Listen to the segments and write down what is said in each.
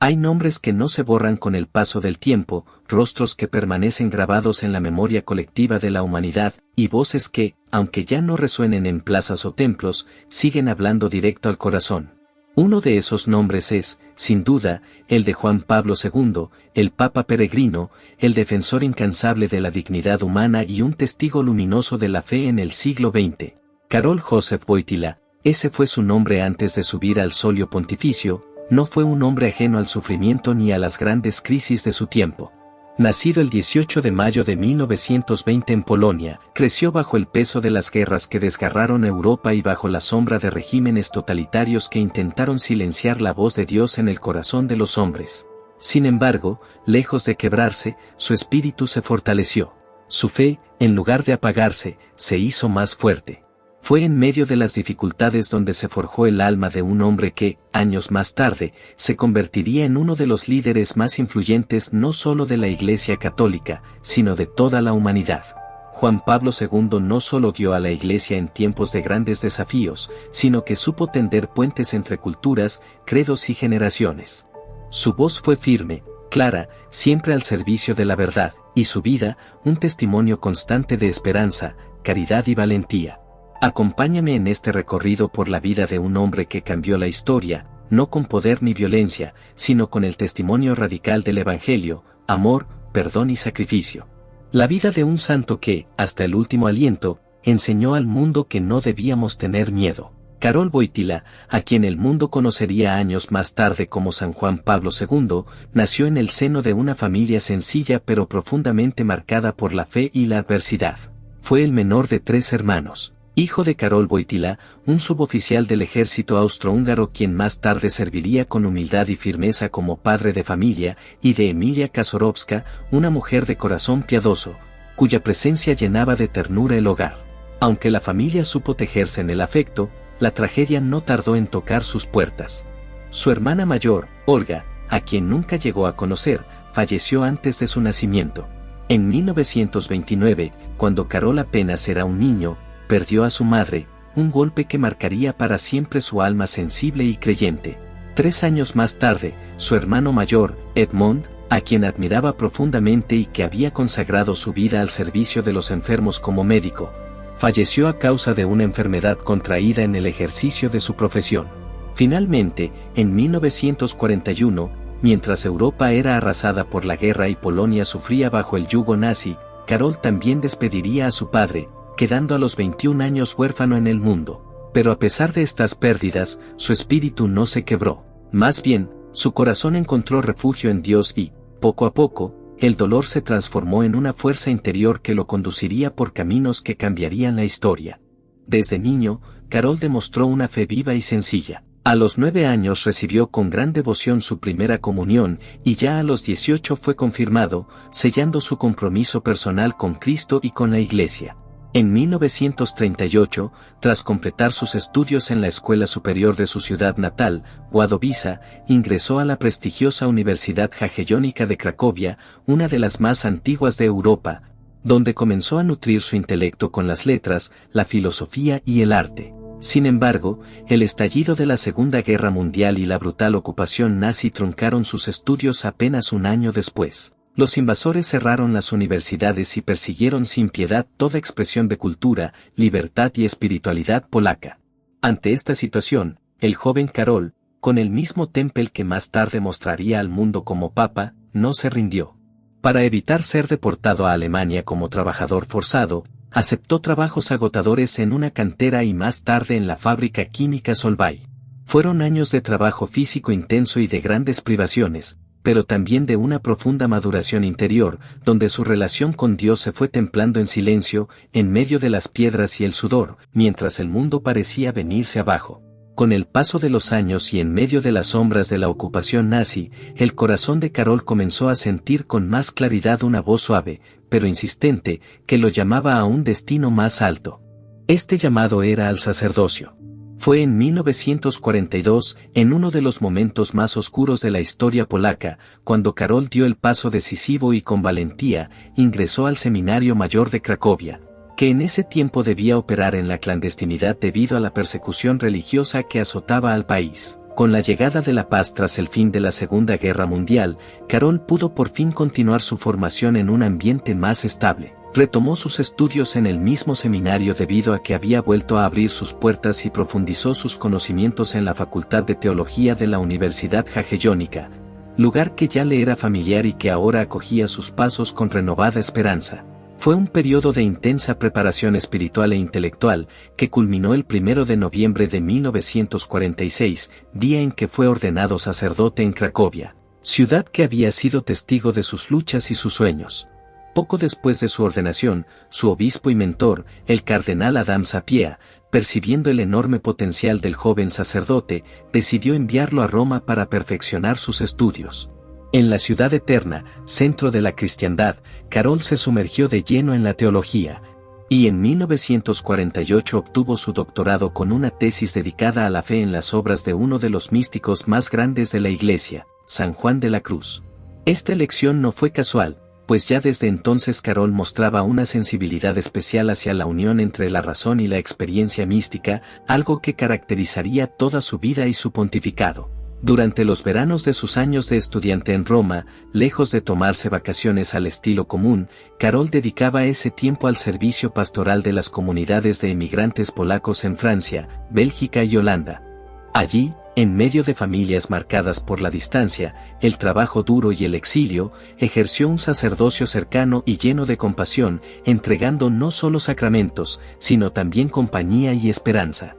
Hay nombres que no se borran con el paso del tiempo, rostros que permanecen grabados en la memoria colectiva de la humanidad, y voces que, aunque ya no resuenen en plazas o templos, siguen hablando directo al corazón. Uno de esos nombres es, sin duda, el de Juan Pablo II, el Papa peregrino, el defensor incansable de la dignidad humana y un testigo luminoso de la fe en el siglo XX. Karol Józef Wojtyła, ese fue su nombre antes de subir al solio pontificio. No fue un hombre ajeno al sufrimiento ni a las grandes crisis de su tiempo. Nacido el 18 de mayo de 1920 en Polonia, creció bajo el peso de las guerras que desgarraron Europa y bajo la sombra de regímenes totalitarios que intentaron silenciar la voz de Dios en el corazón de los hombres. Sin embargo, lejos de quebrarse, su espíritu se fortaleció. Su fe, en lugar de apagarse, se hizo más fuerte. Fue en medio de las dificultades donde se forjó el alma de un hombre que, años más tarde, se convertiría en uno de los líderes más influyentes no solo de la Iglesia Católica, sino de toda la humanidad. Juan Pablo II no solo guió a la Iglesia en tiempos de grandes desafíos, sino que supo tender puentes entre culturas, credos y generaciones. Su voz fue firme, clara, siempre al servicio de la verdad, y su vida, un testimonio constante de esperanza, caridad y valentía. Acompáñame en este recorrido por la vida de un hombre que cambió la historia, no con poder ni violencia, sino con el testimonio radical del Evangelio, amor, perdón y sacrificio. La vida de un santo que, hasta el último aliento, enseñó al mundo que no debíamos tener miedo. Karol Wojtyła, a quien el mundo conocería años más tarde como San Juan Pablo II, nació en el seno de una familia sencilla pero profundamente marcada por la fe y la adversidad. Fue el menor de 3 hermanos. Hijo de Karol Wojtyła, un suboficial del ejército austrohúngaro quien más tarde serviría con humildad y firmeza como padre de familia, y de Emilia Kaczorowska, una mujer de corazón piadoso, cuya presencia llenaba de ternura el hogar. Aunque la familia supo tejerse en el afecto, la tragedia no tardó en tocar sus puertas. Su hermana mayor, Olga, a quien nunca llegó a conocer, falleció antes de su nacimiento. En 1929, cuando Karol apenas era un niño, perdió a su madre, un golpe que marcaría para siempre su alma sensible y creyente. 3 años más tarde, su hermano mayor, Edmond, a quien admiraba profundamente y que había consagrado su vida al servicio de los enfermos como médico, falleció a causa de una enfermedad contraída en el ejercicio de su profesión. Finalmente, en 1941, mientras Europa era arrasada por la guerra y Polonia sufría bajo el yugo nazi, Karol también despediría a su padre, quedando a los 21 años huérfano en el mundo. Pero a pesar de estas pérdidas, su espíritu no se quebró. Más bien, su corazón encontró refugio en Dios y, poco a poco, el dolor se transformó en una fuerza interior que lo conduciría por caminos que cambiarían la historia. Desde niño, Karol demostró una fe viva y sencilla. A los 9 años recibió con gran devoción su primera comunión y ya a los 18 fue confirmado, sellando su compromiso personal con Cristo y con la Iglesia. En 1938, tras completar sus estudios en la Escuela Superior de su ciudad natal, Wadowica, ingresó a la prestigiosa Universidad Jagiellonica de Cracovia, una de las más antiguas de Europa, donde comenzó a nutrir su intelecto con las letras, la filosofía y el arte. Sin embargo, el estallido de la Segunda Guerra Mundial y la brutal ocupación nazi truncaron sus estudios apenas un año después. Los invasores cerraron las universidades y persiguieron sin piedad toda expresión de cultura, libertad y espiritualidad polaca. Ante esta situación, el joven Karol, con el mismo temple que más tarde mostraría al mundo como papa, no se rindió. Para evitar ser deportado a Alemania como trabajador forzado, aceptó trabajos agotadores en una cantera y más tarde en la fábrica química Solvay. Fueron años de trabajo físico intenso y de grandes privaciones, pero también de una profunda maduración interior, donde su relación con Dios se fue templando en silencio, en medio de las piedras y el sudor, mientras el mundo parecía venirse abajo. Con el paso de los años y en medio de las sombras de la ocupación nazi, el corazón de Karol comenzó a sentir con más claridad una voz suave, pero insistente, que lo llamaba a un destino más alto. Este llamado era al sacerdocio. Fue en 1942, en uno de los momentos más oscuros de la historia polaca, cuando Karol dio el paso decisivo y con valentía, ingresó al Seminario Mayor de Cracovia, que en ese tiempo debía operar en la clandestinidad debido a la persecución religiosa que azotaba al país. Con la llegada de la paz tras el fin de la Segunda Guerra Mundial, Carol pudo por fin continuar su formación en un ambiente más estable. Retomó sus estudios en el mismo seminario debido a que había vuelto a abrir sus puertas y profundizó sus conocimientos en la Facultad de Teología de la Universidad Jagellónica, lugar que ya le era familiar y que ahora acogía sus pasos con renovada esperanza. Fue un periodo de intensa preparación espiritual e intelectual, que culminó el 1 de noviembre de 1946, día en que fue ordenado sacerdote en Cracovia, ciudad que había sido testigo de sus luchas y sus sueños. Poco después de su ordenación, su obispo y mentor, el cardenal Adam Sapieha, percibiendo el enorme potencial del joven sacerdote, decidió enviarlo a Roma para perfeccionar sus estudios. En la ciudad eterna, centro de la cristiandad, Carol se sumergió de lleno en la teología, y en 1948 obtuvo su doctorado con una tesis dedicada a la fe en las obras de uno de los místicos más grandes de la Iglesia, San Juan de la Cruz. Esta elección no fue casual, pues ya desde entonces Carol mostraba una sensibilidad especial hacia la unión entre la razón y la experiencia mística, algo que caracterizaría toda su vida y su pontificado. Durante los veranos de sus años de estudiante en Roma, lejos de tomarse vacaciones al estilo común, Carol dedicaba ese tiempo al servicio pastoral de las comunidades de emigrantes polacos en Francia, Bélgica y Holanda. Allí, en medio de familias marcadas por la distancia, el trabajo duro y el exilio, ejerció un sacerdocio cercano y lleno de compasión, entregando no solo sacramentos, sino también compañía y esperanza.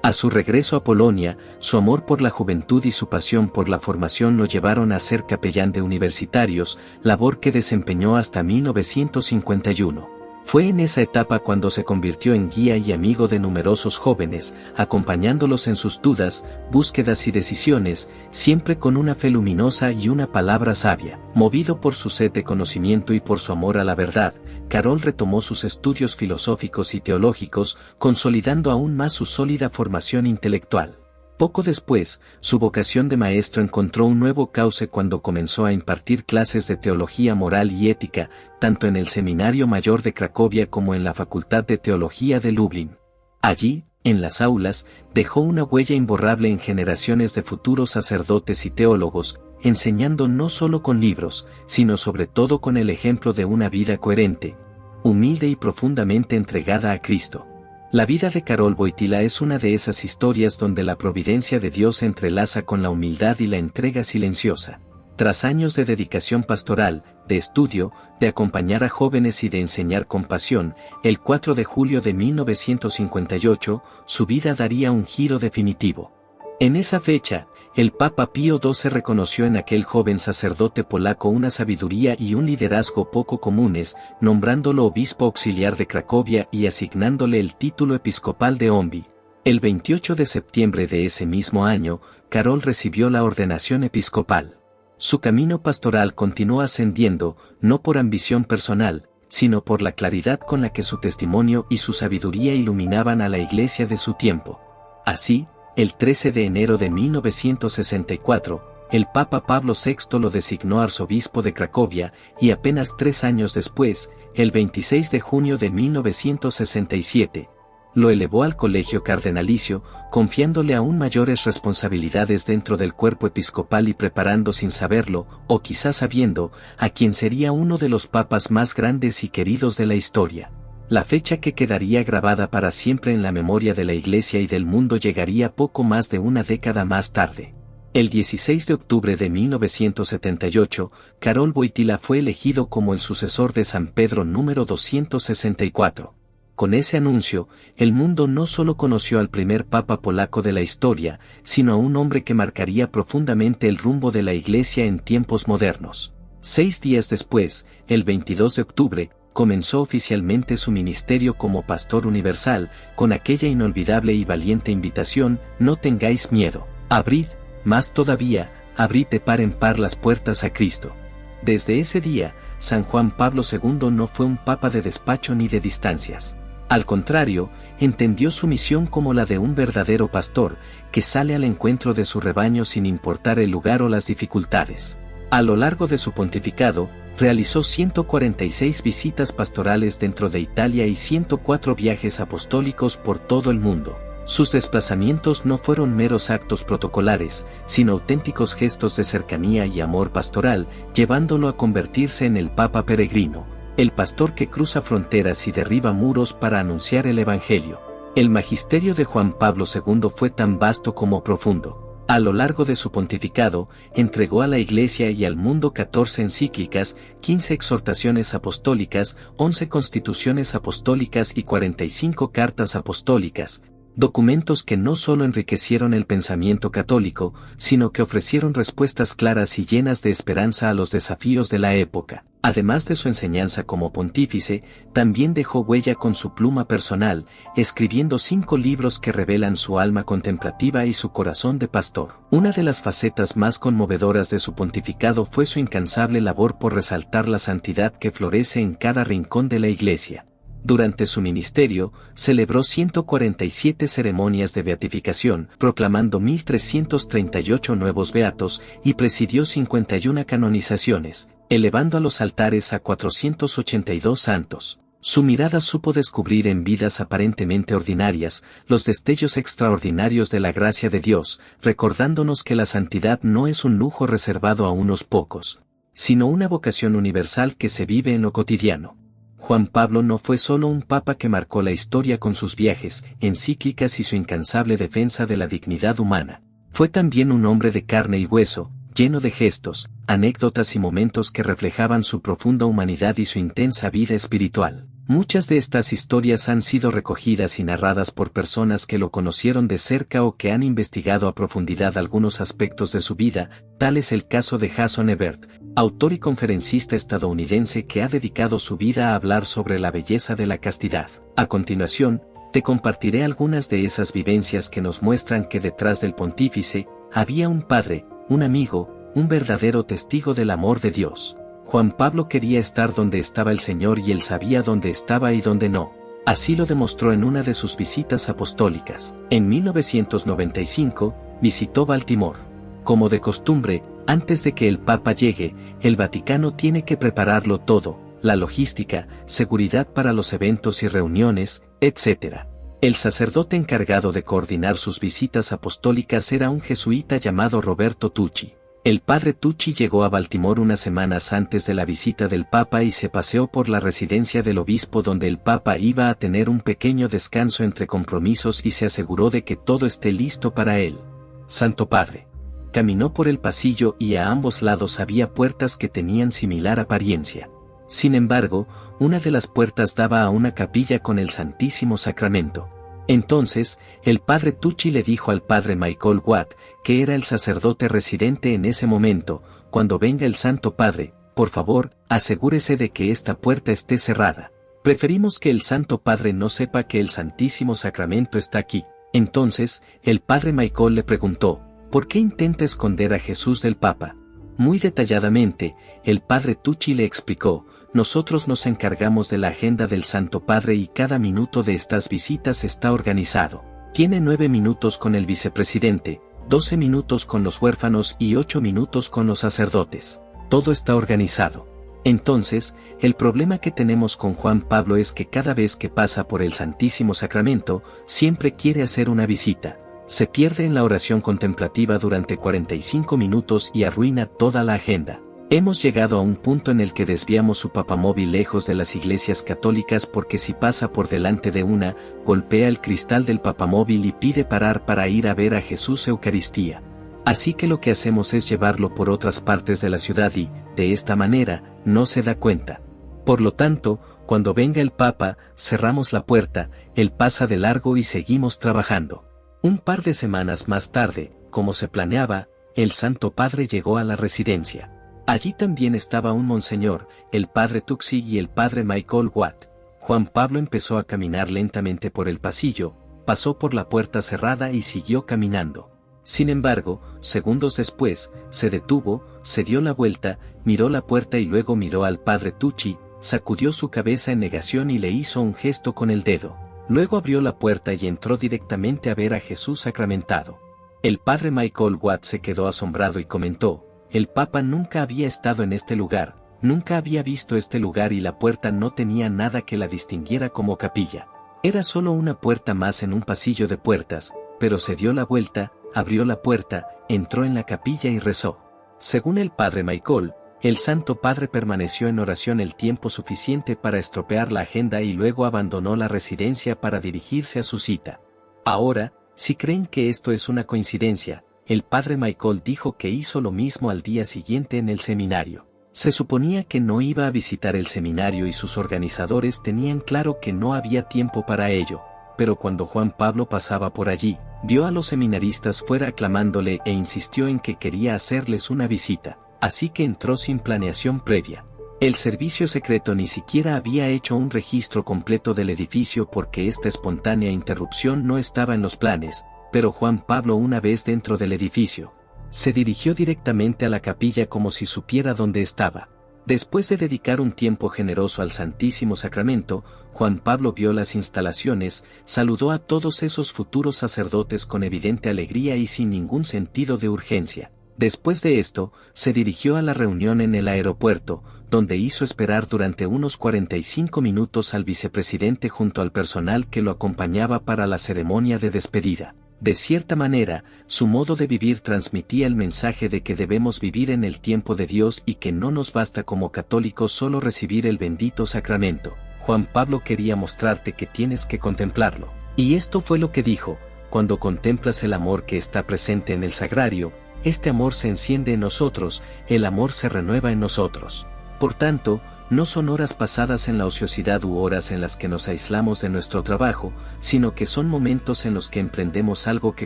A su regreso a Polonia, su amor por la juventud y su pasión por la formación lo llevaron a ser capellán de universitarios, labor que desempeñó hasta 1951. Fue en esa etapa cuando se convirtió en guía y amigo de numerosos jóvenes, acompañándolos en sus dudas, búsquedas y decisiones, siempre con una fe luminosa y una palabra sabia. Movido por su sed de conocimiento y por su amor a la verdad, Carol retomó sus estudios filosóficos y teológicos, consolidando aún más su sólida formación intelectual. Poco después, su vocación de maestro encontró un nuevo cauce cuando comenzó a impartir clases de teología moral y ética, tanto en el Seminario Mayor de Cracovia como en la Facultad de Teología de Lublin. Allí, en las aulas, dejó una huella imborrable en generaciones de futuros sacerdotes y teólogos, enseñando no solo con libros, sino sobre todo con el ejemplo de una vida coherente, humilde y profundamente entregada a Cristo. La vida de Carol Wojtyła es una de esas historias donde la providencia de Dios se entrelaza con la humildad y la entrega silenciosa. Tras años de dedicación pastoral, de estudio, de acompañar a jóvenes y de enseñar con pasión, el 4 de julio de 1958, su vida daría un giro definitivo. En esa fecha, el Papa Pío XII reconoció en aquel joven sacerdote polaco una sabiduría y un liderazgo poco comunes, nombrándolo obispo auxiliar de Cracovia y asignándole el título episcopal de Ombí. El 28 de septiembre de ese mismo año, Carol recibió la ordenación episcopal. Su camino pastoral continuó ascendiendo, no por ambición personal, sino por la claridad con la que su testimonio y su sabiduría iluminaban a la Iglesia de su tiempo. Así, el 13 de enero de 1964, el Papa Pablo VI lo designó arzobispo de Cracovia y apenas 3 años después, el 26 de junio de 1967, lo elevó al colegio cardenalicio, confiándole aún mayores responsabilidades dentro del cuerpo episcopal y preparando sin saberlo, o quizás sabiendo, a quien sería uno de los papas más grandes y queridos de la historia. La fecha que quedaría grabada para siempre en la memoria de la Iglesia y del mundo llegaría poco más de una década más tarde. El 16 de octubre de 1978, Karol Wojtyła fue elegido como el sucesor de San Pedro número 264. Con ese anuncio, el mundo no solo conoció al primer papa polaco de la historia, sino a un hombre que marcaría profundamente el rumbo de la Iglesia en tiempos modernos. 6 días después, el 22 de octubre, comenzó oficialmente su ministerio como pastor universal, con aquella inolvidable y valiente invitación: no tengáis miedo, abrid, más todavía, abrid de par en par las puertas a Cristo. Desde ese día, San Juan Pablo II no fue un papa de despacho ni de distancias. Al contrario, entendió su misión como la de un verdadero pastor, que sale al encuentro de su rebaño sin importar el lugar o las dificultades. A lo largo de su pontificado, realizó 146 visitas pastorales dentro de Italia y 104 viajes apostólicos por todo el mundo. Sus desplazamientos no fueron meros actos protocolares, sino auténticos gestos de cercanía y amor pastoral, llevándolo a convertirse en el Papa peregrino, el pastor que cruza fronteras y derriba muros para anunciar el Evangelio. El magisterio de Juan Pablo II fue tan vasto como profundo. A lo largo de su pontificado, entregó a la Iglesia y al mundo 14 encíclicas, 15 exhortaciones apostólicas, 11 constituciones apostólicas y 45 cartas apostólicas, documentos que no solo enriquecieron el pensamiento católico, sino que ofrecieron respuestas claras y llenas de esperanza a los desafíos de la época. Además de su enseñanza como pontífice, también dejó huella con su pluma personal, escribiendo 5 libros que revelan su alma contemplativa y su corazón de pastor. Una de las facetas más conmovedoras de su pontificado fue su incansable labor por resaltar la santidad que florece en cada rincón de la Iglesia. Durante su ministerio, celebró 147 ceremonias de beatificación, proclamando 1.338 nuevos beatos, y presidió 51 canonizaciones, elevando a los altares a 482 santos. Su mirada supo descubrir en vidas aparentemente ordinarias, los destellos extraordinarios de la gracia de Dios, recordándonos que la santidad no es un lujo reservado a unos pocos, sino una vocación universal que se vive en lo cotidiano. Juan Pablo no fue solo un papa que marcó la historia con sus viajes, encíclicas y su incansable defensa de la dignidad humana. Fue también un hombre de carne y hueso, lleno de gestos, anécdotas y momentos que reflejaban su profunda humanidad y su intensa vida espiritual. Muchas de estas historias han sido recogidas y narradas por personas que lo conocieron de cerca o que han investigado a profundidad algunos aspectos de su vida, tal es el caso de Jason Evert, autor y conferencista estadounidense que ha dedicado su vida a hablar sobre la belleza de la castidad. A continuación, te compartiré algunas de esas vivencias que nos muestran que detrás del pontífice había un padre, un amigo, un verdadero testigo del amor de Dios. Juan Pablo quería estar donde estaba el Señor y él sabía dónde estaba y dónde no. Así lo demostró en una de sus visitas apostólicas. En 1995, visitó Baltimore. Como de costumbre, antes de que el Papa llegue, el Vaticano tiene que prepararlo todo, la logística, seguridad para los eventos y reuniones, etc. El sacerdote encargado de coordinar sus visitas apostólicas era un jesuita llamado Roberto Tucci. El padre Tucci llegó a Baltimore unas semanas antes de la visita del Papa y se paseó por la residencia del obispo donde el Papa iba a tener un pequeño descanso entre compromisos y se aseguró de que todo esté listo para él. Santo Padre. Caminó por el pasillo y a ambos lados había puertas que tenían similar apariencia. Sin embargo, una de las puertas daba a una capilla con el Santísimo Sacramento. Entonces, el padre Tucci le dijo al padre Michael Watt, que era el sacerdote residente en ese momento: cuando venga el Santo Padre, por favor, asegúrese de que esta puerta esté cerrada. Preferimos que el Santo Padre no sepa que el Santísimo Sacramento está aquí. Entonces, el padre Michael le preguntó: ¿por qué intenta esconder a Jesús del Papa? Muy detalladamente, el padre Tucci le explicó: nosotros nos encargamos de la agenda del Santo Padre y cada minuto de estas visitas está organizado. Tiene 9 minutos con el vicepresidente, 12 minutos con los huérfanos y 8 minutos con los sacerdotes. Todo está organizado. Entonces, el problema que tenemos con Juan Pablo es que cada vez que pasa por el Santísimo Sacramento, siempre quiere hacer una visita. Se pierde en la oración contemplativa durante 45 minutos y arruina toda la agenda. Hemos llegado a un punto en el que desviamos su papamóvil lejos de las iglesias católicas porque si pasa por delante de una, golpea el cristal del papamóvil y pide parar para ir a ver a Jesús Eucaristía. Así que lo que hacemos es llevarlo por otras partes de la ciudad y, de esta manera, no se da cuenta. Por lo tanto, cuando venga el Papa, cerramos la puerta, él pasa de largo y seguimos trabajando. Un par de semanas más tarde, como se planeaba, el Santo Padre llegó a la residencia. Allí también estaba un monseñor, el padre Tucci y el padre Michael Watt. Juan Pablo empezó a caminar lentamente por el pasillo, pasó por la puerta cerrada y siguió caminando. Sin embargo, segundos después, se detuvo, se dio la vuelta, miró la puerta y luego miró al padre Tucci, sacudió su cabeza en negación y le hizo un gesto con el dedo. Luego abrió la puerta y entró directamente a ver a Jesús sacramentado. El padre Michael Watt se quedó asombrado y comentó: el Papa nunca había estado en este lugar, nunca había visto este lugar y la puerta no tenía nada que la distinguiera como capilla. Era solo una puerta más en un pasillo de puertas, pero se dio la vuelta, abrió la puerta, entró en la capilla y rezó. Según el padre Michael, el Santo Padre permaneció en oración el tiempo suficiente para estropear la agenda y luego abandonó la residencia para dirigirse a su cita. Ahora, si creen que esto es una coincidencia, el padre Michael dijo que hizo lo mismo al día siguiente en el seminario. Se suponía que no iba a visitar el seminario y sus organizadores tenían claro que no había tiempo para ello, pero cuando Juan Pablo pasaba por allí, vio a los seminaristas fuera aclamándole e insistió en que quería hacerles una visita, así que entró sin planeación previa. El servicio secreto ni siquiera había hecho un registro completo del edificio porque esta espontánea interrupción no estaba en los planes, pero Juan Pablo, una vez dentro del edificio, se dirigió directamente a la capilla como si supiera dónde estaba. Después de dedicar un tiempo generoso al Santísimo Sacramento, Juan Pablo vio las instalaciones, saludó a todos esos futuros sacerdotes con evidente alegría y sin ningún sentido de urgencia. Después de esto, se dirigió a la reunión en el aeropuerto, donde hizo esperar durante unos 45 minutos al vicepresidente junto al personal que lo acompañaba para la ceremonia de despedida. De cierta manera, su modo de vivir transmitía el mensaje de que debemos vivir en el tiempo de Dios y que no nos basta como católicos solo recibir el bendito sacramento. Juan Pablo quería mostrarte que tienes que contemplarlo. Y esto fue lo que dijo: cuando contemplas el amor que está presente en el sagrario, este amor se enciende en nosotros, el amor se renueva en nosotros. Por tanto, no son horas pasadas en la ociosidad u horas en las que nos aislamos de nuestro trabajo, sino que son momentos en los que emprendemos algo que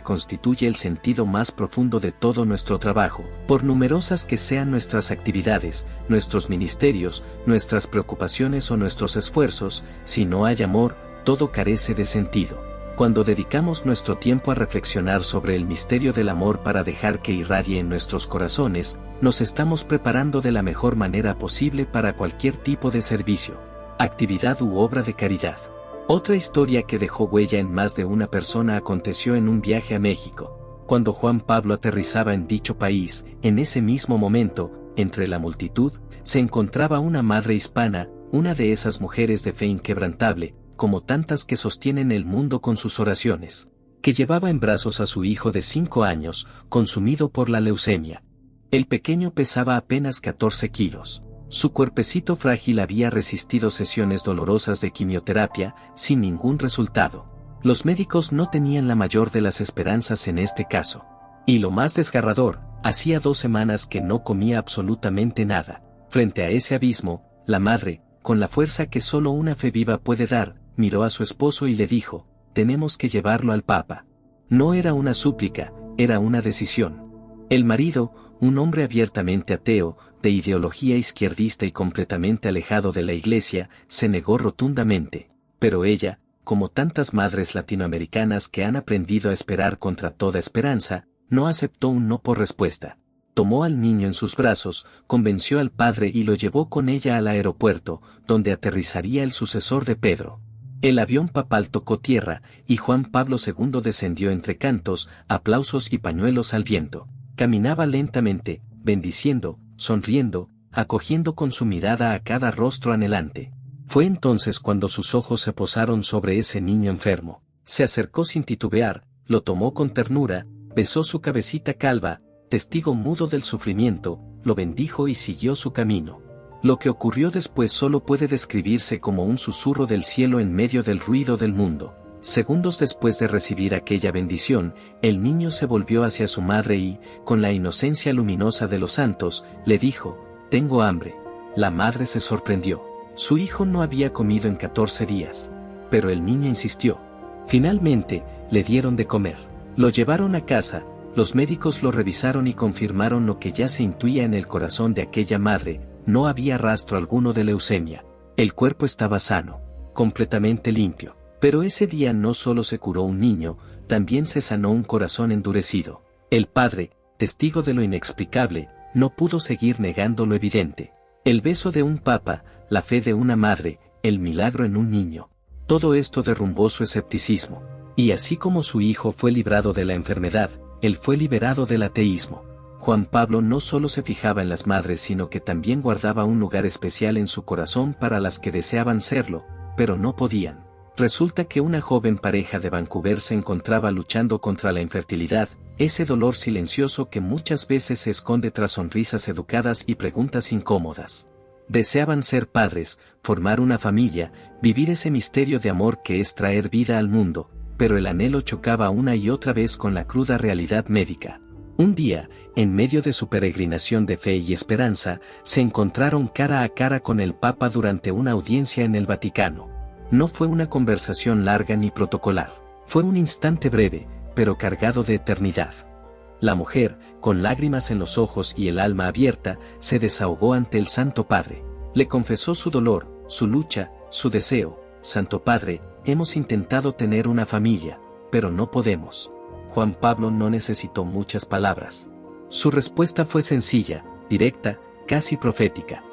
constituye el sentido más profundo de todo nuestro trabajo. Por numerosas que sean nuestras actividades, nuestros ministerios, nuestras preocupaciones o nuestros esfuerzos, si no hay amor, todo carece de sentido. Cuando dedicamos nuestro tiempo a reflexionar sobre el misterio del amor para dejar que irradie en nuestros corazones, nos estamos preparando de la mejor manera posible para cualquier tipo de servicio, actividad u obra de caridad. Otra historia que dejó huella en más de una persona aconteció en un viaje a México. Cuando Juan Pablo aterrizaba en dicho país, en ese mismo momento, entre la multitud, se encontraba una madre hispana, una de esas mujeres de fe inquebrantable, como tantas que sostienen el mundo con sus oraciones, que llevaba en brazos a su hijo de 5 años, consumido por la leucemia. El pequeño pesaba apenas 14 kilos. Su cuerpecito frágil había resistido sesiones dolorosas de quimioterapia, sin ningún resultado. Los médicos no tenían la mayor de las esperanzas en este caso. Y lo más desgarrador, hacía 2 semanas que no comía absolutamente nada. Frente a ese abismo, la madre, con la fuerza que solo una fe viva puede dar, miró a su esposo y le dijo: tenemos que llevarlo al Papa. No era una súplica, era una decisión. El marido, un hombre abiertamente ateo, de ideología izquierdista y completamente alejado de la Iglesia, se negó rotundamente. Pero ella, como tantas madres latinoamericanas que han aprendido a esperar contra toda esperanza, no aceptó un no por respuesta. Tomó al niño en sus brazos, convenció al padre y lo llevó con ella al aeropuerto, donde aterrizaría el sucesor de Pedro. El avión papal tocó tierra, y Juan Pablo II descendió entre cantos, aplausos y pañuelos al viento. Caminaba lentamente, bendiciendo, sonriendo, acogiendo con su mirada a cada rostro anhelante. Fue entonces cuando sus ojos se posaron sobre ese niño enfermo. Se acercó sin titubear, lo tomó con ternura, besó su cabecita calva, testigo mudo del sufrimiento, lo bendijo y siguió su camino. Lo que ocurrió después solo puede describirse como un susurro del cielo en medio del ruido del mundo. Segundos después de recibir aquella bendición, el niño se volvió hacia su madre y, con la inocencia luminosa de los santos, le dijo: tengo hambre. La madre se sorprendió. Su hijo no había comido en 14 días. Pero el niño insistió. Finalmente, le dieron de comer. Lo llevaron a casa, los médicos lo revisaron y confirmaron lo que ya se intuía en el corazón de aquella madre: no había rastro alguno de leucemia. El cuerpo estaba sano, completamente limpio. Pero ese día no solo se curó un niño, también se sanó un corazón endurecido. El padre, testigo de lo inexplicable, no pudo seguir negando lo evidente. El beso de un papa, la fe de una madre, el milagro en un niño. Todo esto derrumbó su escepticismo. Y así como su hijo fue librado de la enfermedad, él fue liberado del ateísmo. Juan Pablo no solo se fijaba en las madres, sino que también guardaba un lugar especial en su corazón para las que deseaban serlo, pero no podían. Resulta que una joven pareja de Vancouver se encontraba luchando contra la infertilidad, ese dolor silencioso que muchas veces se esconde tras sonrisas educadas y preguntas incómodas. Deseaban ser padres, formar una familia, vivir ese misterio de amor que es traer vida al mundo, pero el anhelo chocaba una y otra vez con la cruda realidad médica. Un día, en medio de su peregrinación de fe y esperanza, se encontraron cara a cara con el Papa durante una audiencia en el Vaticano. No fue una conversación larga ni protocolar. Fue un instante breve, pero cargado de eternidad. La mujer, con lágrimas en los ojos y el alma abierta, se desahogó ante el Santo Padre. Le confesó su dolor, su lucha, su deseo. Santo Padre, hemos intentado tener una familia, pero no podemos. Juan Pablo no necesitó muchas palabras. Su respuesta fue sencilla, directa, casi profética.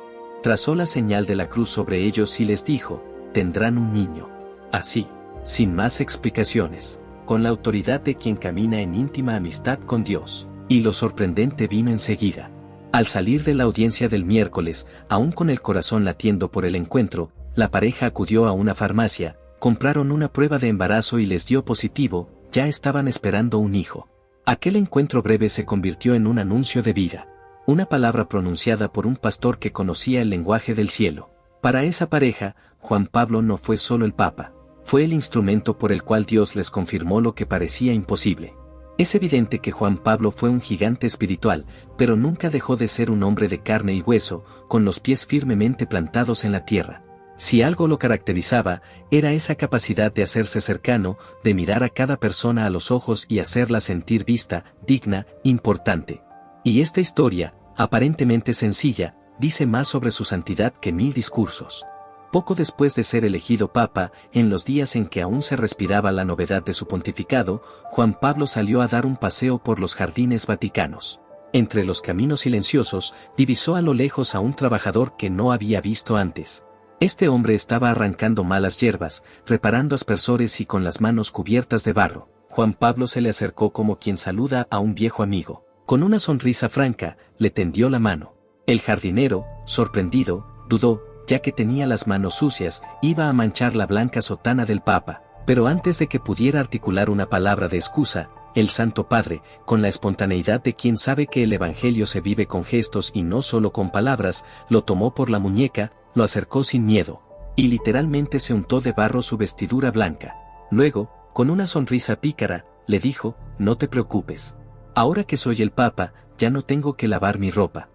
Trazó la señal de la cruz sobre ellos y les dijo: tendrán un niño. Así, sin más explicaciones, con la autoridad de quien camina en íntima amistad con Dios. Y lo sorprendente vino enseguida. Al salir de la audiencia del miércoles, aún con el corazón latiendo por el encuentro, la pareja acudió a una farmacia, compraron una prueba de embarazo y les dio positivo, ya estaban esperando un hijo. Aquel encuentro breve se convirtió en un anuncio de vida. Una palabra pronunciada por un pastor que conocía el lenguaje del cielo. Para esa pareja, Juan Pablo no fue solo el Papa, fue el instrumento por el cual Dios les confirmó lo que parecía imposible. Es evidente que Juan Pablo fue un gigante espiritual, pero nunca dejó de ser un hombre de carne y hueso, con los pies firmemente plantados en la tierra. Si algo lo caracterizaba, era esa capacidad de hacerse cercano, de mirar a cada persona a los ojos y hacerla sentir vista, digna, importante. Y esta historia, aparentemente sencilla, dice más sobre su santidad que 1000 discursos. Poco después de ser elegido papa, en los días en que aún se respiraba la novedad de su pontificado, Juan Pablo salió a dar un paseo por los jardines vaticanos. Entre los caminos silenciosos, divisó a lo lejos a un trabajador que no había visto antes. Este hombre estaba arrancando malas hierbas, reparando aspersores y con las manos cubiertas de barro. Juan Pablo se le acercó como quien saluda a un viejo amigo. Con una sonrisa franca, le tendió la mano. El jardinero, sorprendido, dudó, ya que tenía las manos sucias, iba a manchar la blanca sotana del Papa. Pero antes de que pudiera articular una palabra de excusa, el Santo Padre, con la espontaneidad de quien sabe que el Evangelio se vive con gestos y no solo con palabras, lo tomó por la muñeca, lo acercó sin miedo, y literalmente se untó de barro su vestidura blanca. Luego, con una sonrisa pícara, le dijo: no te preocupes. Ahora que soy el Papa, ya no tengo que lavar mi ropa.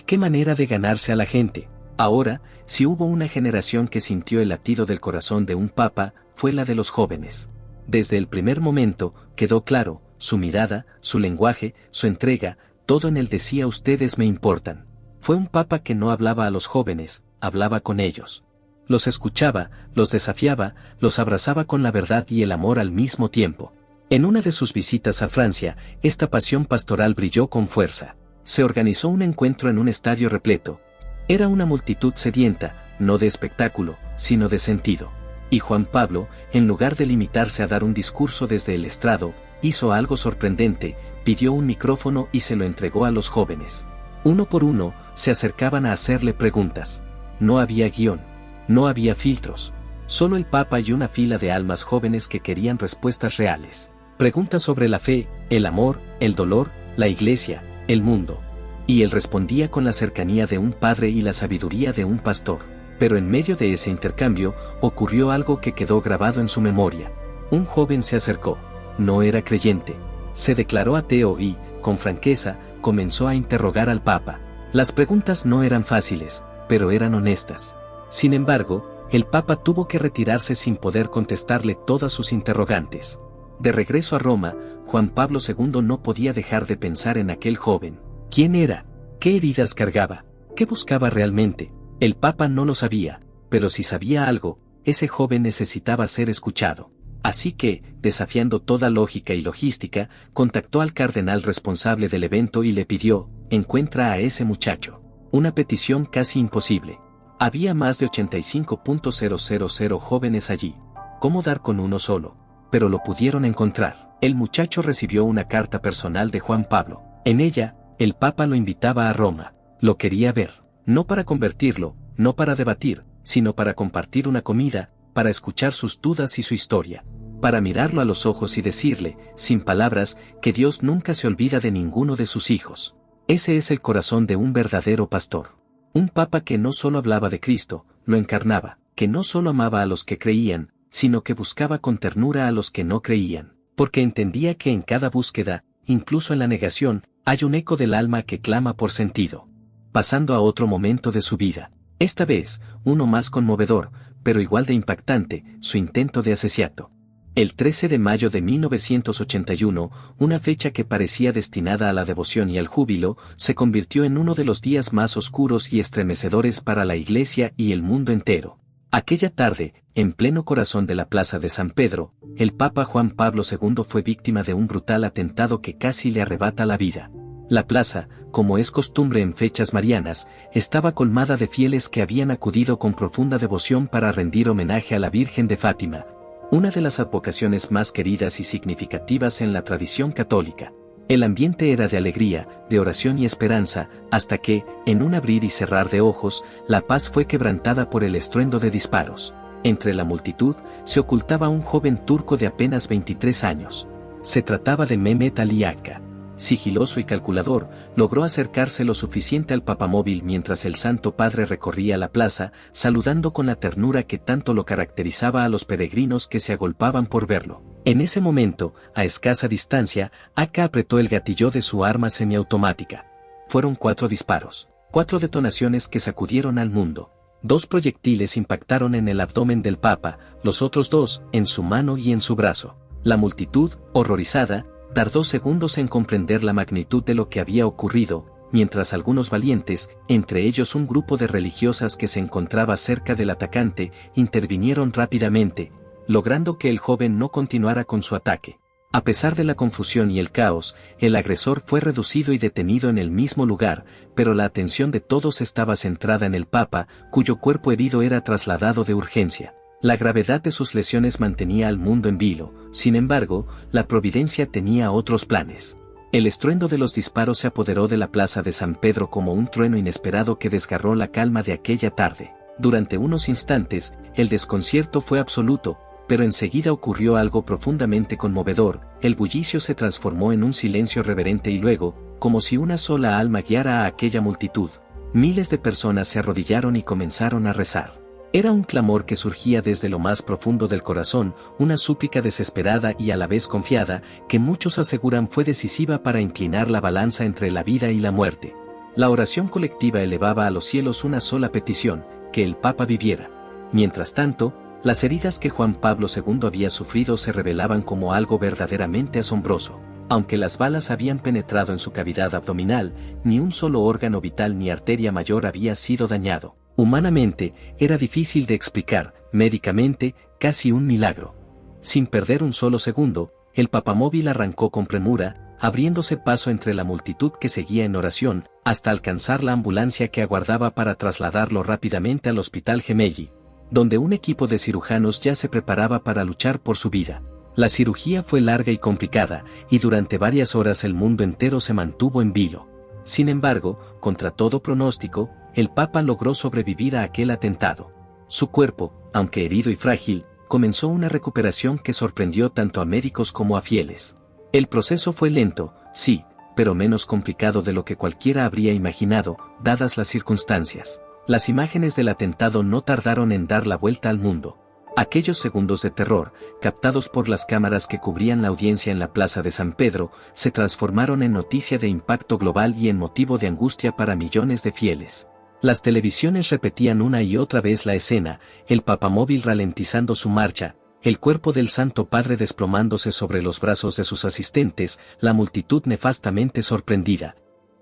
¿Qué manera de ganarse a la gente? Ahora, si hubo una generación que sintió el latido del corazón de un Papa, fue la de los jóvenes. Desde el primer momento, quedó claro, su mirada, su lenguaje, su entrega, todo en él decía: ustedes me importan. Fue un Papa que no hablaba a los jóvenes, hablaba con ellos. Los escuchaba, los desafiaba, los abrazaba con la verdad y el amor al mismo tiempo. En una de sus visitas a Francia, esta pasión pastoral brilló con fuerza. Se organizó un encuentro en un estadio repleto. Era una multitud sedienta, no de espectáculo, sino de sentido. Y Juan Pablo, en lugar de limitarse a dar un discurso desde el estrado, hizo algo sorprendente, pidió un micrófono y se lo entregó a los jóvenes. Uno por uno, se acercaban a hacerle preguntas. No había guión, no había filtros. Solo el Papa y una fila de almas jóvenes que querían respuestas reales. Preguntas sobre la fe, el amor, el dolor, la iglesia, el mundo. Y él respondía con la cercanía de un padre y la sabiduría de un pastor. Pero en medio de ese intercambio, ocurrió algo que quedó grabado en su memoria. Un joven se acercó. No era creyente. Se declaró ateo y, con franqueza, comenzó a interrogar al Papa. Las preguntas no eran fáciles, pero eran honestas. Sin embargo, el Papa tuvo que retirarse sin poder contestarle todas sus interrogantes. De regreso a Roma, Juan Pablo II no podía dejar de pensar en aquel joven. ¿Quién era? ¿Qué heridas cargaba? ¿Qué buscaba realmente? El Papa no lo sabía, pero si sabía algo, ese joven necesitaba ser escuchado. Así que, desafiando toda lógica y logística, contactó al cardenal responsable del evento y le pidió: encuentra a ese muchacho. Una petición casi imposible. Había más de 85.000 jóvenes allí. ¿Cómo dar con uno solo? Pero lo pudieron encontrar. El muchacho recibió una carta personal de Juan Pablo. En ella, el Papa lo invitaba a Roma. Lo quería ver. No para convertirlo, no para debatir, sino para compartir una comida, para escuchar sus dudas y su historia, para mirarlo a los ojos y decirle, sin palabras, que Dios nunca se olvida de ninguno de sus hijos. Ese es el corazón de un verdadero pastor. Un papa que no solo hablaba de Cristo, lo encarnaba, que no solo amaba a los que creían, sino que buscaba con ternura a los que no creían, porque entendía que en cada búsqueda, incluso en la negación, hay un eco del alma que clama por sentido. Pasando a otro momento de su vida. Esta vez, uno más conmovedor, pero igual de impactante, su intento de asesinato. El 13 de mayo de 1981, una fecha que parecía destinada a la devoción y al júbilo, se convirtió en uno de los días más oscuros y estremecedores para la Iglesia y el mundo entero. Aquella tarde, en pleno corazón de la Plaza de San Pedro, el Papa Juan Pablo II fue víctima de un brutal atentado que casi le arrebata la vida. La plaza, como es costumbre en fechas marianas, estaba colmada de fieles que habían acudido con profunda devoción para rendir homenaje a la Virgen de Fátima, una de las advocaciones más queridas y significativas en la tradición católica. El ambiente era de alegría, de oración y esperanza, hasta que, en un abrir y cerrar de ojos, la paz fue quebrantada por el estruendo de disparos. Entre la multitud, se ocultaba un joven turco de apenas 23 años. Se trataba de Mehmet Ali Akka. Sigiloso y calculador, logró acercarse lo suficiente al papamóvil mientras el Santo Padre recorría la plaza, saludando con la ternura que tanto lo caracterizaba a los peregrinos que se agolpaban por verlo. En ese momento, a escasa distancia, Akka apretó el gatillo de su arma semiautomática. Fueron 4 disparos, 4 detonaciones que sacudieron al mundo. 2 proyectiles impactaron en el abdomen del Papa, los otros 2, en su mano y en su brazo. La multitud, horrorizada, tardó segundos en comprender la magnitud de lo que había ocurrido, mientras algunos valientes, entre ellos un grupo de religiosas que se encontraba cerca del atacante, intervinieron rápidamente, logrando que el joven no continuara con su ataque. A pesar de la confusión y el caos, el agresor fue reducido y detenido en el mismo lugar, pero la atención de todos estaba centrada en el Papa, cuyo cuerpo herido era trasladado de urgencia. La gravedad de sus lesiones mantenía al mundo en vilo, sin embargo, la providencia tenía otros planes. El estruendo de los disparos se apoderó de la plaza de San Pedro como un trueno inesperado que desgarró la calma de aquella tarde. Durante unos instantes, el desconcierto fue absoluto, pero enseguida ocurrió algo profundamente conmovedor, el bullicio se transformó en un silencio reverente y luego, como si una sola alma guiara a aquella multitud, miles de personas se arrodillaron y comenzaron a rezar. Era un clamor que surgía desde lo más profundo del corazón, una súplica desesperada y a la vez confiada, que muchos aseguran fue decisiva para inclinar la balanza entre la vida y la muerte. La oración colectiva elevaba a los cielos una sola petición, que el Papa viviera. Mientras tanto, las heridas que Juan Pablo II había sufrido se revelaban como algo verdaderamente asombroso. Aunque las balas habían penetrado en su cavidad abdominal, ni un solo órgano vital ni arteria mayor había sido dañado. Humanamente, era difícil de explicar, médicamente, casi un milagro. Sin perder un solo segundo, el papamóvil arrancó con premura, abriéndose paso entre la multitud que seguía en oración, hasta alcanzar la ambulancia que aguardaba para trasladarlo rápidamente al Hospital Gemelli, donde un equipo de cirujanos ya se preparaba para luchar por su vida. La cirugía fue larga y complicada, y durante varias horas el mundo entero se mantuvo en vilo. Sin embargo, contra todo pronóstico, el Papa logró sobrevivir a aquel atentado. Su cuerpo, aunque herido y frágil, comenzó una recuperación que sorprendió tanto a médicos como a fieles. El proceso fue lento, sí, pero menos complicado de lo que cualquiera habría imaginado, dadas las circunstancias. Las imágenes del atentado no tardaron en dar la vuelta al mundo. Aquellos segundos de terror, captados por las cámaras que cubrían la audiencia en la Plaza de San Pedro, se transformaron en noticia de impacto global y en motivo de angustia para millones de fieles. Las televisiones repetían una y otra vez la escena, el papamóvil ralentizando su marcha, el cuerpo del Santo Padre desplomándose sobre los brazos de sus asistentes, la multitud nefastamente sorprendida.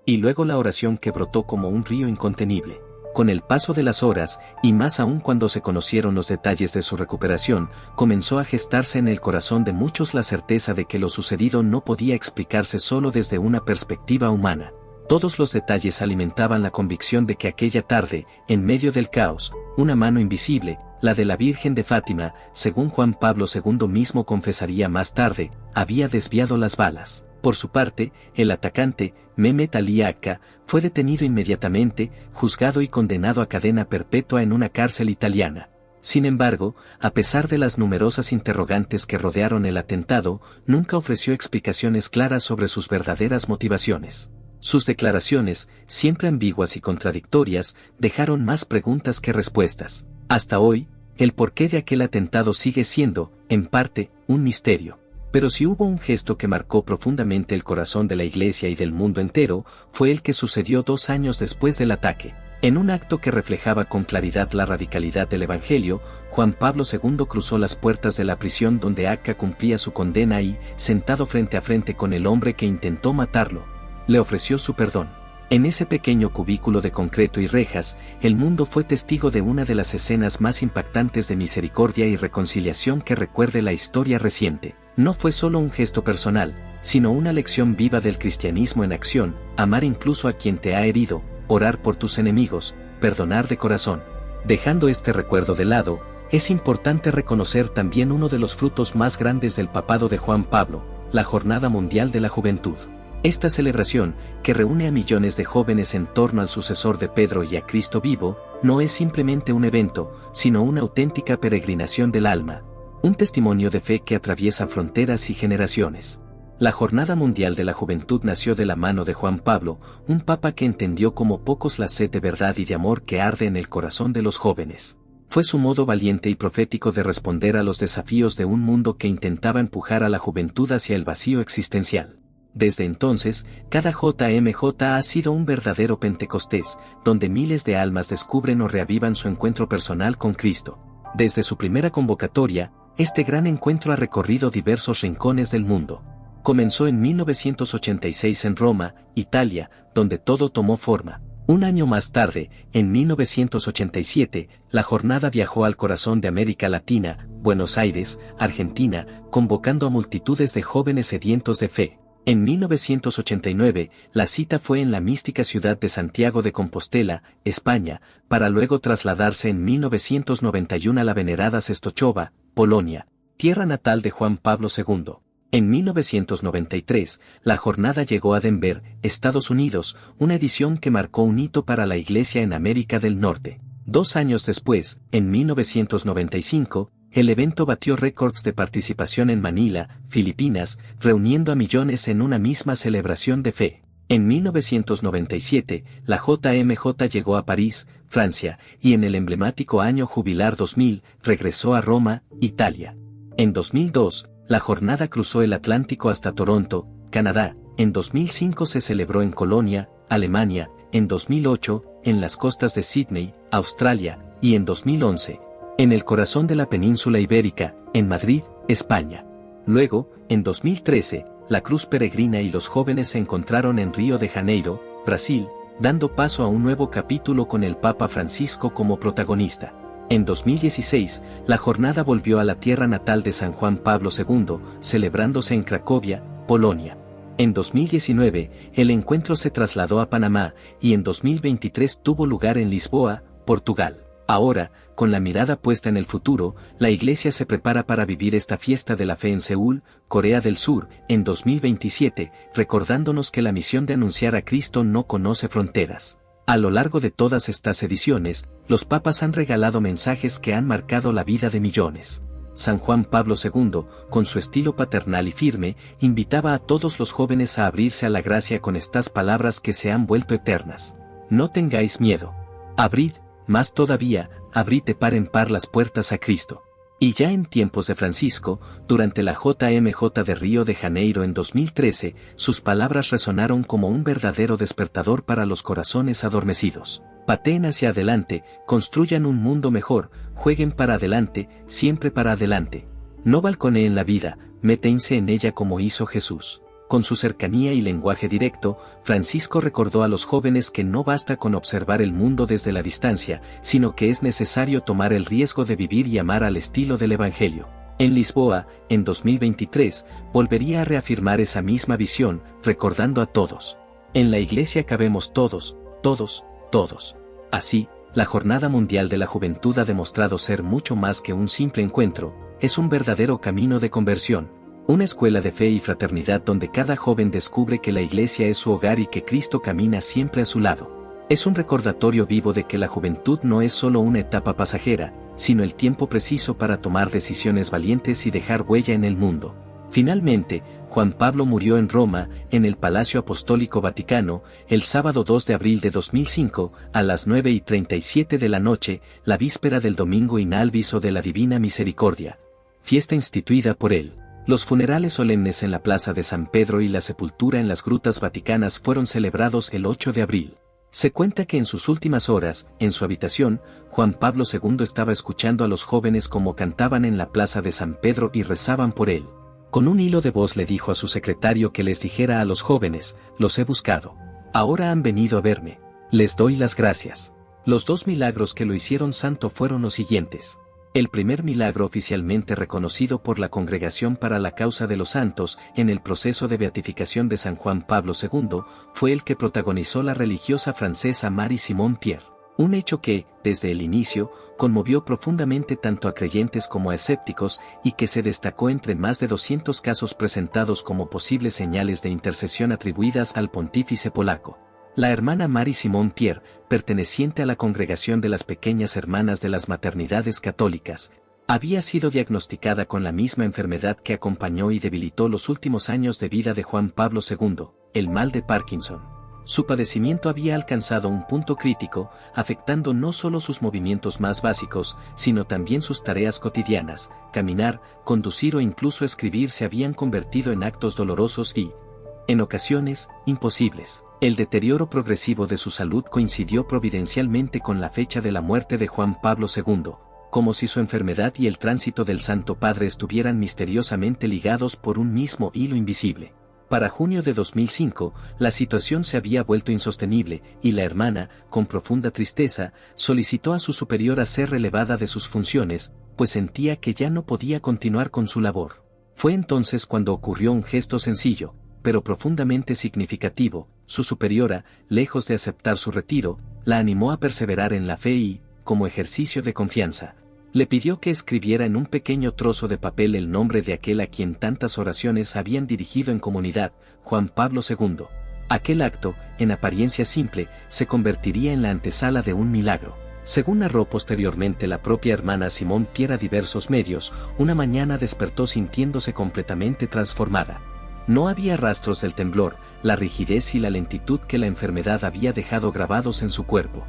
Y luego la oración que brotó como un río incontenible. Con el paso de las horas, y más aún cuando se conocieron los detalles de su recuperación, comenzó a gestarse en el corazón de muchos la certeza de que lo sucedido no podía explicarse solo desde una perspectiva humana. Todos los detalles alimentaban la convicción de que aquella tarde, en medio del caos, una mano invisible, la de la Virgen de Fátima, según Juan Pablo II mismo confesaría más tarde, había desviado las balas. Por su parte, el atacante, Mehmet Ali Akka, fue detenido inmediatamente, juzgado y condenado a cadena perpetua en una cárcel italiana. Sin embargo, a pesar de las numerosas interrogantes que rodearon el atentado, nunca ofreció explicaciones claras sobre sus verdaderas motivaciones. Sus declaraciones, siempre ambiguas y contradictorias, dejaron más preguntas que respuestas. Hasta hoy, el porqué de aquel atentado sigue siendo, en parte, un misterio. Pero si hubo un gesto que marcó profundamente el corazón de la Iglesia y del mundo entero, fue el que sucedió 2 años después del ataque. En un acto que reflejaba con claridad la radicalidad del Evangelio, Juan Pablo II cruzó las puertas de la prisión donde Acca cumplía su condena y, sentado frente a frente con el hombre que intentó matarlo, le ofreció su perdón. En ese pequeño cubículo de concreto y rejas, el mundo fue testigo de una de las escenas más impactantes de misericordia y reconciliación que recuerde la historia reciente. No fue solo un gesto personal, sino una lección viva del cristianismo en acción: amar incluso a quien te ha herido, orar por tus enemigos, perdonar de corazón. Dejando este recuerdo de lado, es importante reconocer también uno de los frutos más grandes del papado de Juan Pablo, la Jornada Mundial de la Juventud. Esta celebración, que reúne a millones de jóvenes en torno al sucesor de Pedro y a Cristo vivo, no es simplemente un evento, sino una auténtica peregrinación del alma, un testimonio de fe que atraviesa fronteras y generaciones. La Jornada Mundial de la Juventud nació de la mano de Juan Pablo, un papa que entendió como pocos la sed de verdad y de amor que arde en el corazón de los jóvenes. Fue su modo valiente y profético de responder a los desafíos de un mundo que intentaba empujar a la juventud hacia el vacío existencial. Desde entonces, cada JMJ ha sido un verdadero Pentecostés, donde miles de almas descubren o reavivan su encuentro personal con Cristo. Desde su primera convocatoria, este gran encuentro ha recorrido diversos rincones del mundo. Comenzó en 1986 en Roma, Italia, donde todo tomó forma. Un año más tarde, en 1987, la jornada viajó al corazón de América Latina, Buenos Aires, Argentina, convocando a multitudes de jóvenes sedientos de fe. En 1989, la cita fue en la mística ciudad de Santiago de Compostela, España, para luego trasladarse en 1991 a la venerada Częstochowa, Polonia, tierra natal de Juan Pablo II. En 1993, la jornada llegó a Denver, Estados Unidos, una edición que marcó un hito para la Iglesia en América del Norte. 2 años después, en 1995, el evento batió récords de participación en Manila, Filipinas, reuniendo a millones en una misma celebración de fe. En 1997, la JMJ llegó a París, Francia, y en el emblemático año jubilar 2000, regresó a Roma, Italia. En 2002, la jornada cruzó el Atlántico hasta Toronto, Canadá. En 2005 se celebró en Colonia, Alemania. En 2008, en las costas de Sídney, Australia, y en 2011, en el corazón de la península ibérica, en Madrid, España. Luego, en 2013, la cruz peregrina y los jóvenes se encontraron en Río de Janeiro, Brasil, dando paso a un nuevo capítulo con el Papa Francisco como protagonista. En 2016, la jornada volvió a la tierra natal de San Juan Pablo II, celebrándose en Cracovia, Polonia. En 2019, el encuentro se trasladó a Panamá, y en 2023 tuvo lugar en Lisboa, Portugal. Ahora, con la mirada puesta en el futuro, la Iglesia se prepara para vivir esta fiesta de la fe en Seúl, Corea del Sur, en 2027, recordándonos que la misión de anunciar a Cristo no conoce fronteras. A lo largo de todas estas ediciones, los papas han regalado mensajes que han marcado la vida de millones. San Juan Pablo II, con su estilo paternal y firme, invitaba a todos los jóvenes a abrirse a la gracia con estas palabras que se han vuelto eternas. No tengáis miedo. Abrid, más todavía, abrid de par en par las puertas a Cristo. Y ya en tiempos de Francisco, durante la JMJ de Río de Janeiro en 2013, sus palabras resonaron como un verdadero despertador para los corazones adormecidos. Pateen hacia adelante, construyan un mundo mejor, jueguen para adelante, siempre para adelante. No balconeen la vida, métense en ella como hizo Jesús. Con su cercanía y lenguaje directo, Francisco recordó a los jóvenes que no basta con observar el mundo desde la distancia, sino que es necesario tomar el riesgo de vivir y amar al estilo del Evangelio. En Lisboa, en 2023, volvería a reafirmar esa misma visión, recordando a todos. En la Iglesia cabemos todos, todos, todos. Así, la Jornada Mundial de la Juventud ha demostrado ser mucho más que un simple encuentro, es un verdadero camino de conversión. Una escuela de fe y fraternidad donde cada joven descubre que la Iglesia es su hogar y que Cristo camina siempre a su lado. Es un recordatorio vivo de que la juventud no es solo una etapa pasajera, sino el tiempo preciso para tomar decisiones valientes y dejar huella en el mundo. Finalmente, Juan Pablo murió en Roma, en el Palacio Apostólico Vaticano, el sábado 2 de abril de 2005, a las 9:37 de la noche, la víspera del Domingo in Alviso de la Divina Misericordia, fiesta instituida por él. Los funerales solemnes en la Plaza de San Pedro y la sepultura en las grutas vaticanas fueron celebrados el 8 de abril. Se cuenta que en sus últimas horas, en su habitación, Juan Pablo II estaba escuchando a los jóvenes como cantaban en la Plaza de San Pedro y rezaban por él. Con un hilo de voz le dijo a su secretario que les dijera a los jóvenes: los he buscado. Ahora han venido a verme. Les doy las gracias. Los dos milagros que lo hicieron santo fueron los siguientes. El primer milagro oficialmente reconocido por la Congregación para la Causa de los Santos en el proceso de beatificación de San Juan Pablo II fue el que protagonizó la religiosa francesa Marie-Simone Pierre. Un hecho que, desde el inicio, conmovió profundamente tanto a creyentes como a escépticos y que se destacó entre más de 200 casos presentados como posibles señales de intercesión atribuidas al pontífice polaco. La hermana Marie-Simone Pierre, perteneciente a la Congregación de las Pequeñas Hermanas de las Maternidades Católicas, había sido diagnosticada con la misma enfermedad que acompañó y debilitó los últimos años de vida de Juan Pablo II, el mal de Parkinson. Su padecimiento había alcanzado un punto crítico, afectando no solo sus movimientos más básicos, sino también sus tareas cotidianas. Caminar, conducir o incluso escribir se habían convertido en actos dolorosos y, en ocasiones, imposibles. El deterioro progresivo de su salud coincidió providencialmente con la fecha de la muerte de Juan Pablo II, como si su enfermedad y el tránsito del Santo Padre estuvieran misteriosamente ligados por un mismo hilo invisible. Para junio de 2005, la situación se había vuelto insostenible, y la hermana, con profunda tristeza, solicitó a su superiora ser relevada de sus funciones, pues sentía que ya no podía continuar con su labor. Fue entonces cuando ocurrió un gesto sencillo, pero profundamente significativo. Su superiora, lejos de aceptar su retiro, la animó a perseverar en la fe y, como ejercicio de confianza, le pidió que escribiera en un pequeño trozo de papel el nombre de aquel a quien tantas oraciones habían dirigido en comunidad, Juan Pablo II. Aquel acto, en apariencia simple, se convertiría en la antesala de un milagro. Según narró posteriormente la propia hermana Simone Pierre a diversos medios, una mañana despertó sintiéndose completamente transformada. No había rastros del temblor, la rigidez y la lentitud que la enfermedad había dejado grabados en su cuerpo.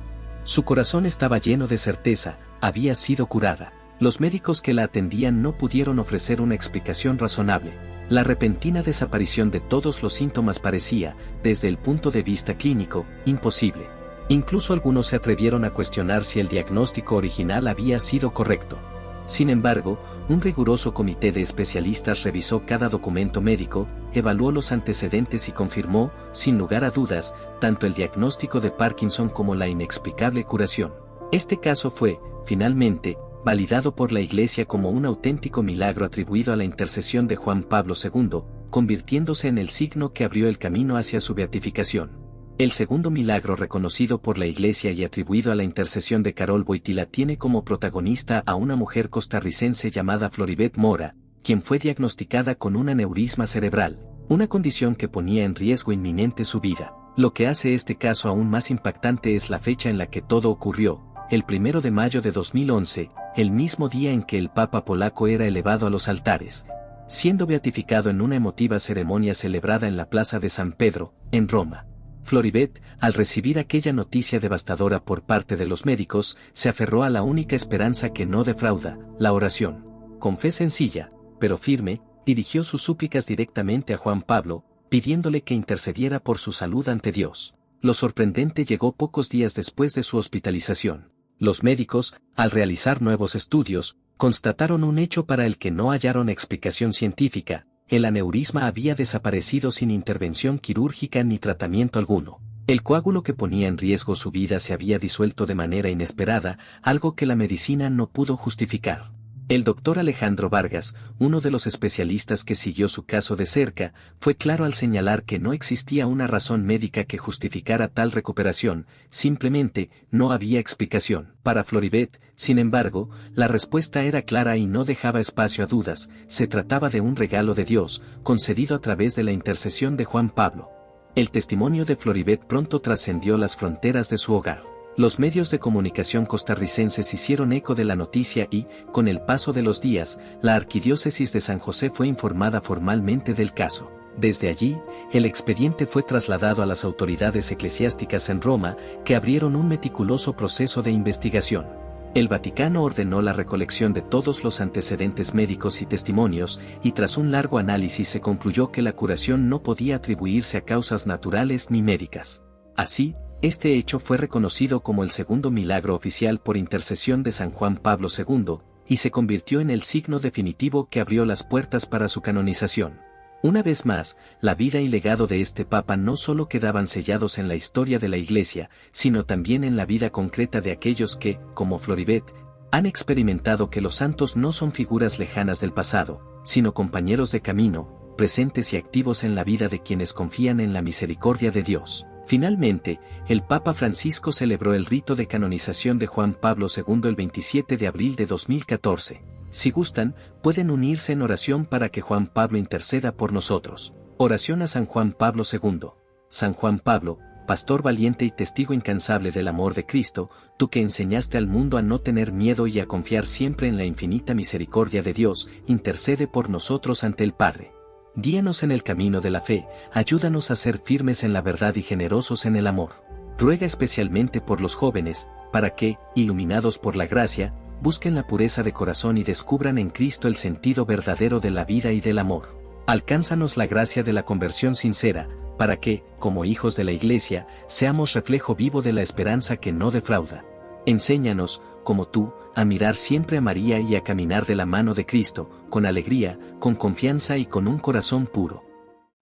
Su corazón estaba lleno de certeza, había sido curada. Los médicos que la atendían no pudieron ofrecer una explicación razonable. La repentina desaparición de todos los síntomas parecía, desde el punto de vista clínico, imposible. Incluso algunos se atrevieron a cuestionar si el diagnóstico original había sido correcto. Sin embargo, un riguroso comité de especialistas revisó cada documento médico, evaluó los antecedentes y confirmó, sin lugar a dudas, tanto el diagnóstico de Parkinson como la inexplicable curación. Este caso fue, finalmente, validado por la Iglesia como un auténtico milagro atribuido a la intercesión de Juan Pablo II, convirtiéndose en el signo que abrió el camino hacia su beatificación. El segundo milagro reconocido por la Iglesia y atribuido a la intercesión de Carol Wojtyla tiene como protagonista a una mujer costarricense llamada Floribet Mora, quien fue diagnosticada con un aneurisma cerebral, una condición que ponía en riesgo inminente su vida. Lo que hace este caso aún más impactante es la fecha en la que todo ocurrió, el 1 de mayo de 2011, el mismo día en que el Papa polaco era elevado a los altares, siendo beatificado en una emotiva ceremonia celebrada en la Plaza de San Pedro, en Roma. Floribet, al recibir aquella noticia devastadora por parte de los médicos, se aferró a la única esperanza que no defrauda, la oración. Con fe sencilla, pero firme, dirigió sus súplicas directamente a Juan Pablo, pidiéndole que intercediera por su salud ante Dios. Lo sorprendente llegó pocos días después de su hospitalización. Los médicos, al realizar nuevos estudios, constataron un hecho para el que no hallaron explicación científica. El aneurisma había desaparecido sin intervención quirúrgica ni tratamiento alguno. El coágulo que ponía en riesgo su vida se había disuelto de manera inesperada, algo que la medicina no pudo justificar. El doctor Alejandro Vargas, uno de los especialistas que siguió su caso de cerca, fue claro al señalar que no existía una razón médica que justificara tal recuperación, simplemente, no había explicación. Para Floribet, sin embargo, la respuesta era clara y no dejaba espacio a dudas, se trataba de un regalo de Dios, concedido a través de la intercesión de Juan Pablo. El testimonio de Floribet pronto trascendió las fronteras de su hogar. Los medios de comunicación costarricenses hicieron eco de la noticia y, con el paso de los días, la Arquidiócesis de San José fue informada formalmente del caso. Desde allí, el expediente fue trasladado a las autoridades eclesiásticas en Roma, que abrieron un meticuloso proceso de investigación. El Vaticano ordenó la recolección de todos los antecedentes médicos y testimonios, y tras un largo análisis se concluyó que la curación no podía atribuirse a causas naturales ni médicas. Así, este hecho fue reconocido como el segundo milagro oficial por intercesión de San Juan Pablo II, y se convirtió en el signo definitivo que abrió las puertas para su canonización. Una vez más, la vida y legado de este Papa no solo quedaban sellados en la historia de la Iglesia, sino también en la vida concreta de aquellos que, como Floribet, han experimentado que los santos no son figuras lejanas del pasado, sino compañeros de camino, presentes y activos en la vida de quienes confían en la misericordia de Dios. Finalmente, el Papa Francisco celebró el rito de canonización de Juan Pablo II el 27 de abril de 2014. Si gustan, pueden unirse en oración para que Juan Pablo interceda por nosotros. Oración a San Juan Pablo II. San Juan Pablo, pastor valiente y testigo incansable del amor de Cristo, tú que enseñaste al mundo a no tener miedo y a confiar siempre en la infinita misericordia de Dios, intercede por nosotros ante el Padre. Guíanos en el camino de la fe, ayúdanos a ser firmes en la verdad y generosos en el amor. Ruega especialmente por los jóvenes, para que, iluminados por la gracia, busquen la pureza de corazón y descubran en Cristo el sentido verdadero de la vida y del amor. Alcánzanos la gracia de la conversión sincera, para que, como hijos de la Iglesia, seamos reflejo vivo de la esperanza que no defrauda. Enséñanos, como tú, a mirar siempre a María y a caminar de la mano de Cristo, con alegría, con confianza y con un corazón puro.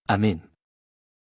Amén.